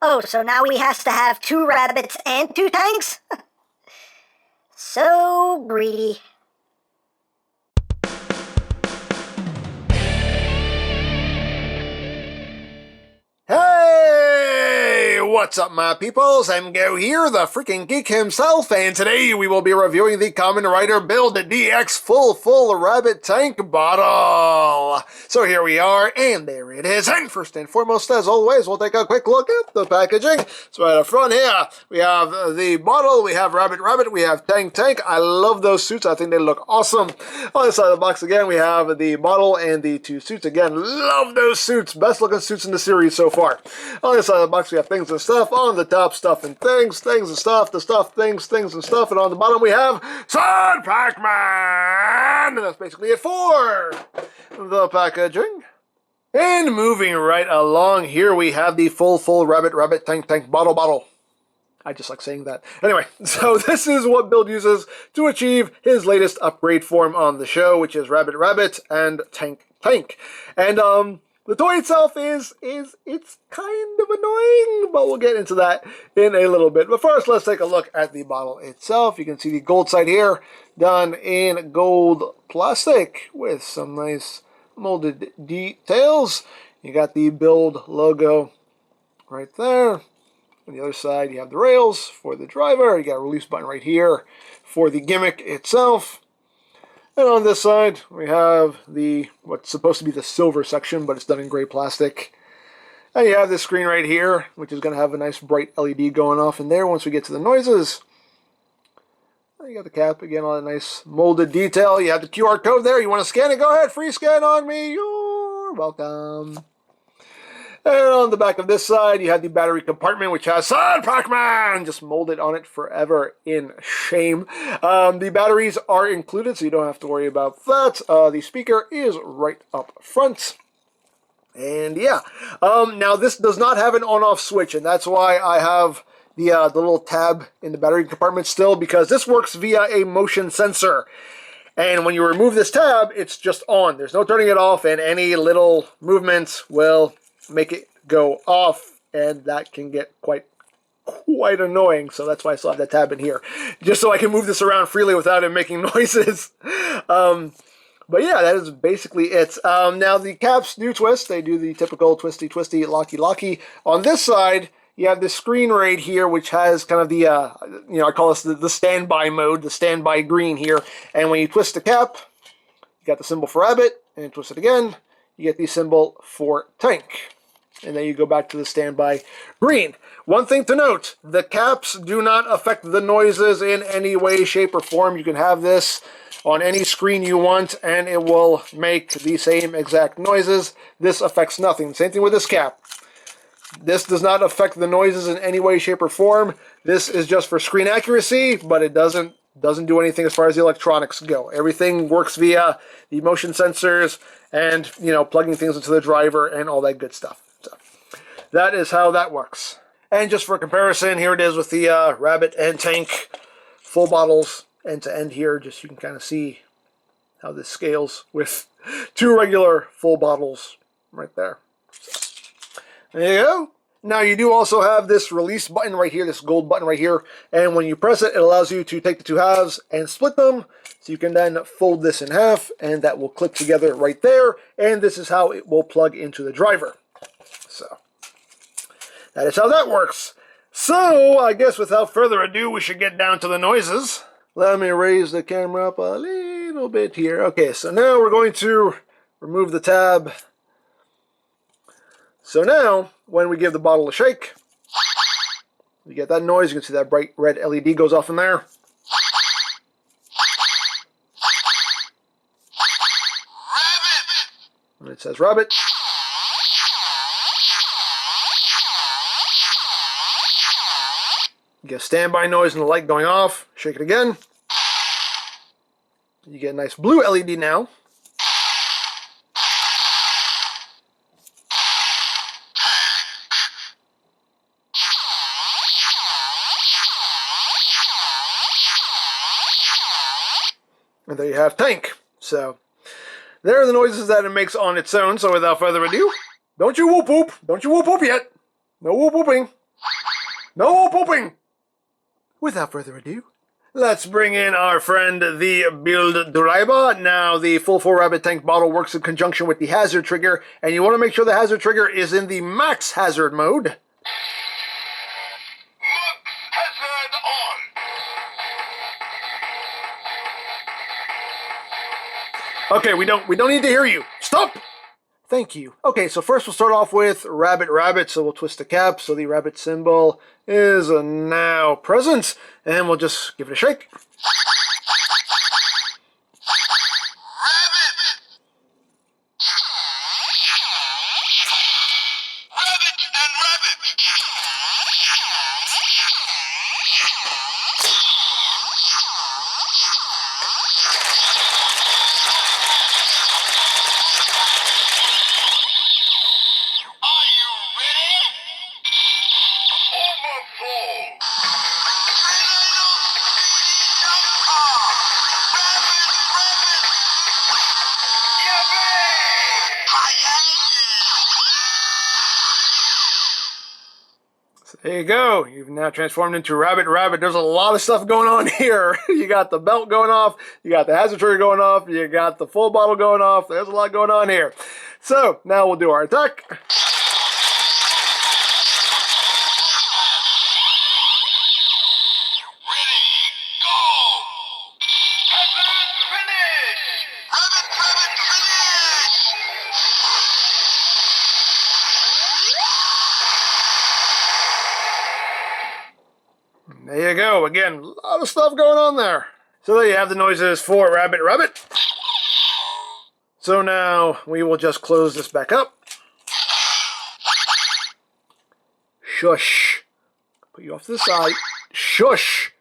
Oh, so now he has to have 2 rabbits and 2 tanks? So greedy. Hey, what's up my peoples? EmGo here, the freaking geek himself, and today we will be reviewing the Kamen Rider Build DX full rabbit tank bottle. So here we are, and there it is, and first and foremost, as always, we'll take a quick look at the packaging. So right up front here, we have the bottle, we have Rabbit, we have Tank. I love those suits, I think they look awesome. On the side of the box again, we have the bottle and the 2 suits. Again, love those suits, best looking suits in the series so far. On the side of the box we have things and stuff, on the top stuff and things and stuff, the stuff, things and stuff, and on the bottom we have Son Pac-Man! And that's basically it for the packaging. And moving right along, here we have the full rabbit tank bottle. I just like saying that. Anyway, so this is what Build uses to achieve his latest upgrade form on the show, which is Rabbit and Tank. And the toy itself it's kind of annoying, but we'll get into that in a little bit. But first, let's take a look at the bottle itself. You can see the gold side here, done in gold plastic with some nice molded details. You got the Build logo right there. On the other side, you have the rails for the driver. You got a release button right here for the gimmick itself. And on this side, we have the what's supposed to be the silver section, but it's done in gray plastic. And you have this screen right here, which is going to have a nice bright LED going off in there once we get to the noises. And you got the cap, again, all that nice molded detail. You have the QR code there. You want to scan it? Go ahead, free scan on me. You're welcome. And on the back of this side, you have the battery compartment, which has Son Pac-Man just molded on it forever in shame. The batteries are included, so you don't have to worry about that. The speaker is right up front. And yeah, now this does not have an on-off switch, and that's why I have the little tab in the battery compartment still, because this works via a motion sensor. And when you remove this tab, it's just on. There's no turning it off, and any little movements will make it go off, and that can get quite annoying. So that's why I still have that tab in here, just so I can move this around freely without it making noises. But yeah, that is basically it. Now the caps do twist. They do the typical twisty, locky. On this side, you have this screen right here, which has kind of the, I call this the standby mode, the standby green here. And when you twist the cap, you got the symbol for Rabbit, and twist it again, you get the symbol for Tank. And then you go back to the standby green. One thing to note, the caps do not affect the noises in any way, shape, or form. You can have this on any screen you want, and it will make the same exact noises. This affects nothing. Same thing with this cap. This does not affect the noises in any way, shape, or form. This is just for screen accuracy, but it doesn't do anything as far as the electronics go. Everything works via the motion sensors and, plugging things into the driver and all that good stuff. So that is how that works. And just for comparison, here it is with the Rabbit and Tank full bottles end to end here. Just so you can kind of see how this scales with 2 regular full bottles right there. So, there you go. Now you do also have this release button right here, this gold button right here, and when you press it, it allows you to take the 2 halves and split them, so you can then fold this in half, and that will clip together right there, and this is how it will plug into the driver. So, that is how that works. So, I guess without further ado, we should get down to the noises. Let me raise the camera up a little bit here. Okay, so now we're going to remove the tab. So now, when we give the bottle a shake, you get that noise. You can see that bright red LED goes off in there. And it says Rabbit. You get a standby noise and the light going off. Shake it again. You get a nice blue LED now. And there you have Tank. So, there are the noises that it makes on its own. So without further ado, don't you whoop whoop. Don't you whoop whoop yet. No whoop whooping. No pooping! Without further ado, let's bring in our friend, the Build Driver. Now, the full rabbit tank bottle works in conjunction with the hazard trigger, and you want to make sure the hazard trigger is in the max hazard mode. Hazard on. Okay, we don't need to hear you. Stop! Thank you. Okay, so first we'll start off with rabbit. So we'll twist the cap so the rabbit symbol is now present, and we'll just give it a shake. There you go. You've now transformed into Rabbit. There's a lot of stuff going on here. You got the belt going off. You got the hazard trigger going off. You got the full bottle going off. There's a lot going on here. So now we'll do our attack. There you go. Again, a lot of stuff going on there. So there you have the noises for Rabbit. So now we will just close this back up. Shush. Put you off to the side. Shush.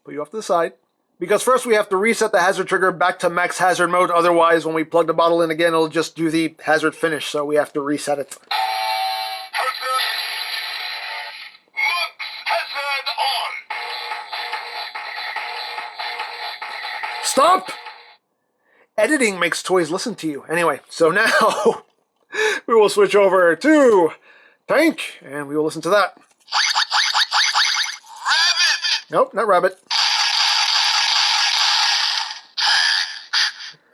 Put you off to the side. Because first we have to reset the hazard trigger back to max hazard mode. Otherwise, when we plug the bottle in again, it'll just do the hazard finish. So we have to reset it. Stop! Editing makes toys listen to you. Anyway, so now we will switch over to Tank, and we will listen to that. Rabbit! Nope, not Rabbit.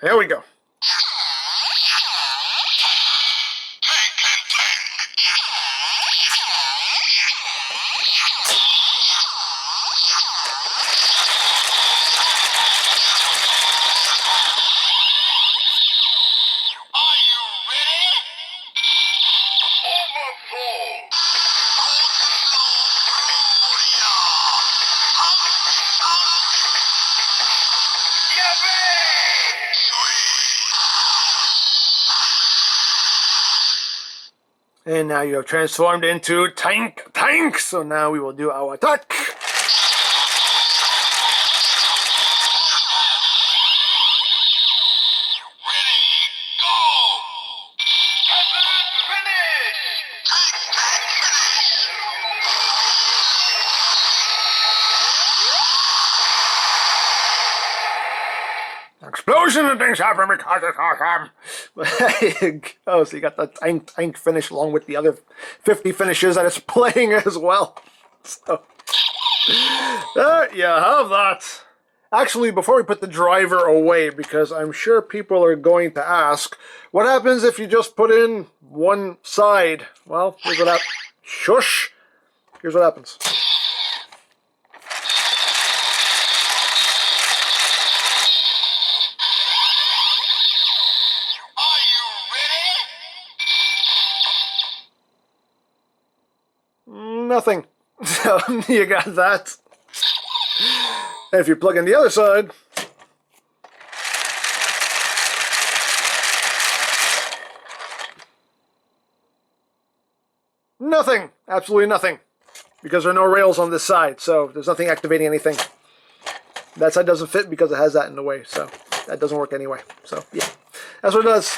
There we go. And now you have transformed into Tank. So now we will do our attack. Explosion and things happen because it's awesome. Oh, so you got the tank finish along with the other 50 finishes that it's playing as well. So there you have that. Actually, before we put the driver away, because I'm sure people are going to ask, what happens if you just put in one side? Well, here's what happens. Shush. Here's what happens. Nothing. So you got that. And if you plug in the other side, nothing. Absolutely nothing. Because there are no rails on this side, so there's nothing activating anything. That side doesn't fit because it has that in the way, so that doesn't work anyway. So yeah, that's what it does.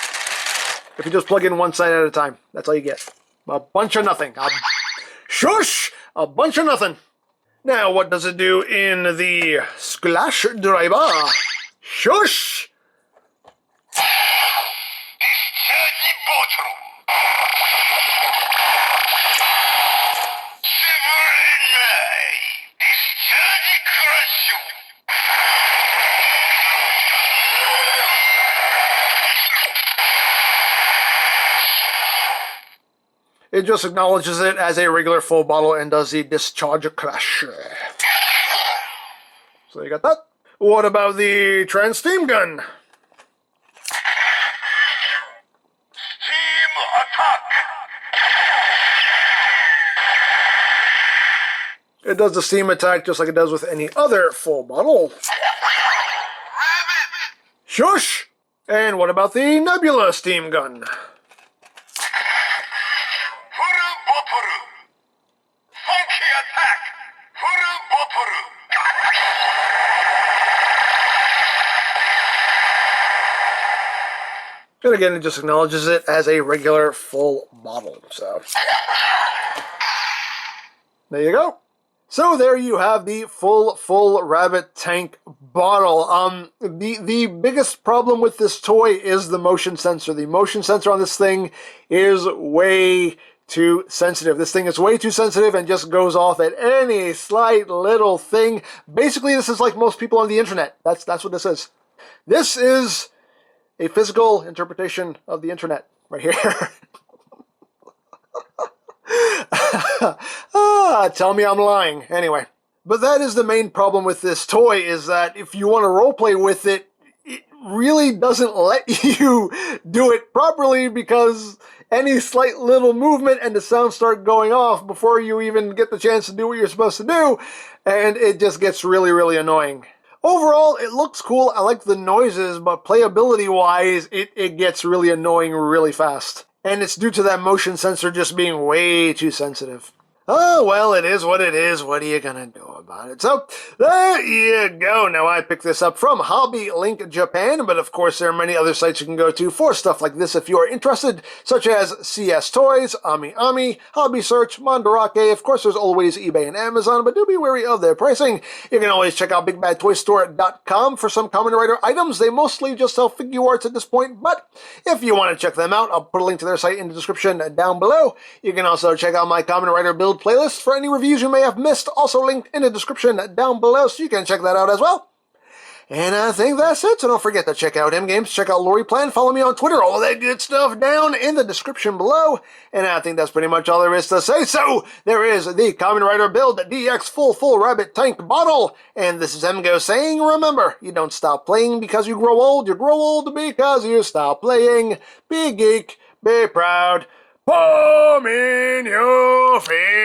If you just plug in one side at a time, that's all you get. A bunch of nothing. Shush! A bunch of nothing. Now, what does it do in the Splash Driver? Shush! It just acknowledges it as a regular full bottle and does the discharge crash. So you got that. What about the trans steam gun? Steam attack! It does the steam attack just like it does with any other full bottle. Rabbit! Shush! And what about the nebula steam gun? Full bottle! Funky attack! Full bottle! And again, it just acknowledges it as a regular full bottle. So there you go. So there you have the full rabbit tank bottle. The biggest problem with this toy is the motion sensor. The motion sensor on this thing is way too sensitive. This thing is way too sensitive and just goes off at any slight little thing. Basically, this is like most people on the internet. That's what this is. This is a physical interpretation of the internet right here. Tell me I'm lying. Anyway, but that is the main problem with this toy, is that if you want to roleplay with it, it really doesn't let you do it properly, because any slight little movement and the sounds start going off before you even get the chance to do what you're supposed to do, and it just gets really annoying. Overall, it looks cool. I like the noises, but playability-wise, it gets really annoying really fast. And it's due to that motion sensor just being way too sensitive. Oh, well, it is what it is. What are you gonna do about it? So, there you go. Now, I picked this up from Hobby Link Japan, but of course there are many other sites you can go to for stuff like this if you are interested, such as CS Toys, Ami, Hobby Search, Mandarake. Of course, there's always eBay and Amazon, but do be wary of their pricing. You can always check out BigBadToyStore.com for some Kamen Rider items. They mostly just sell figure arts at this point, but if you want to check them out, I'll put a link to their site in the description down below. You can also check out my Kamen Rider build playlist for any reviews you may have missed, also linked in the description down below, so you can check that out as well. And I think that's it, so don't forget to check out EmGo's, check out Lori Plan, follow me on Twitter, all that good stuff down in the description below. And I think that's pretty much all there is to say. So, there is the Kamen Rider Build DX Full Rabbit Tank Bottle. And this is EmGo saying, remember, you don't stop playing because you grow old because you stop playing. Be geek, be proud, palm in your face.